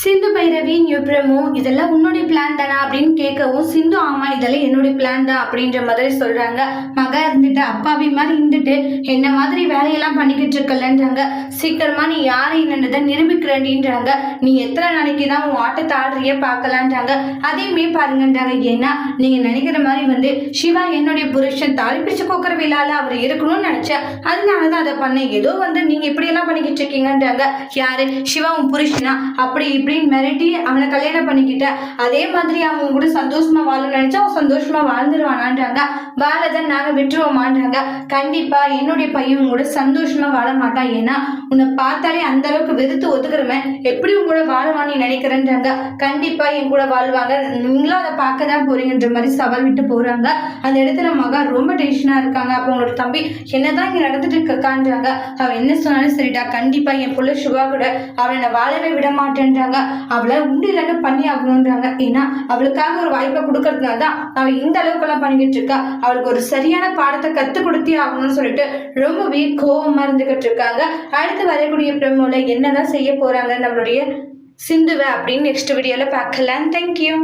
Sindhu Bhairavi new promo இதெல்லாம் உன்னுடைய plan தானா அப்படின்னு கேட்கவும் சிந்து ஆமா இதெல்லாம் என்னுடைய பிளான் தான் அப்படின்ற மாதிரி சொல்றாங்க. மகா இருந்துட்டு அப்பாவி மாதிரி இருந்துட்டு என்ன மாதிரி வேலையெல்லாம் பண்ணிக்கிட்டு இருக்கலன்றாங்க. சீக்கிரமா நீ யாரு என்னன்றதை நிரூபிக்கிறேன்றாங்க. நீ எத்தனை நாளைக்கு தான் உன் ஆட்டத்தை ஆடுறிய பார்க்கலான்றாங்க. அதையுமே பாருங்கன்றாங்க. ஏன்னா நீங்க நினைக்கிற மாதிரி சிவா என்னுடைய புருஷன் தாலி பிடிச்சு கோக்குற விழால அவர் இருக்கணும்னு நினைச்சேன், அதனாலதான் அதை பண்ணேன். ஏதோ நீங்க இப்படி எல்லாம் பண்ணிக்கிட்டு இருக்கீங்கன்றாங்க. யாரு சிவா உன் புருஷனா அப்படி இப்படின்னு மிரட்டி அவனை கல்யாணம் பண்ணிக்கிட்ட அதே மாதிரி அவன் கூட சந்தோஷமா வாழணும்னு நினைச்சா அவன் சந்தோஷமா வாழ்ந்துருவானான்றாங்க. வாழதான் நாங்க விட்டுருவோமான்றாங்க. கண்டிப்பா என்னுடைய பையன் கூட சந்தோஷமா வாழ மாட்டான். ஏன்னா உன்னை பார்த்தாலே அந்த அளவுக்கு வெறுத்து ஒதுக்குறவன் எப்படி உன் கூட வாழுவான்னு நினைக்கிறேன்றாங்க. கண்டிப்பா என் கூட வாழ்வாங்க, நீங்களும் அதை பார்க்க தான் போறீங்கன்ற மாதிரி சவால் விட்டு போறாங்க. அந்த இடத்துல மகா ரொம்ப டென்ஷனா இருக்காங்க. அப்போ உங்களோட தம்பி என்னதான் இங்க நடந்துட்டு இருக்கான்றாங்க. அவன் என்ன சொன்னாலும் சரிடா, கண்டிப்பா என் புள்ள சிவா கூட அவனை வாழவே விட மாட்டேன்றாங்க. அவளை உண்டு இல்லைன்னு பண்ணி ஆகணும்ன்றாங்க. ஏன்னா அவளுக்காக ஒரு வாய்ப்பை கொடுக்கறதுனால தான் அவள் இந்த அளவுக்கு எல்லாம் பண்ணிக்கிட்டு இருக்கா. அவளுக்கு ஒரு சரியான பாடத்தை கத்து கொடுத்தே ஆகணும்னு சொல்லிட்டு ரொம்பவே கோபமா இருந்துகிட்டு இருக்காங்க. அடுத்து வரக்கூடிய பிரமோல என்னதான் செய்ய போறாங்க நம்மளுடைய சிந்துவை அப்படின்னு நெக்ஸ்ட் வீடியோல பார்க்கலாம். தேங்க்யூ.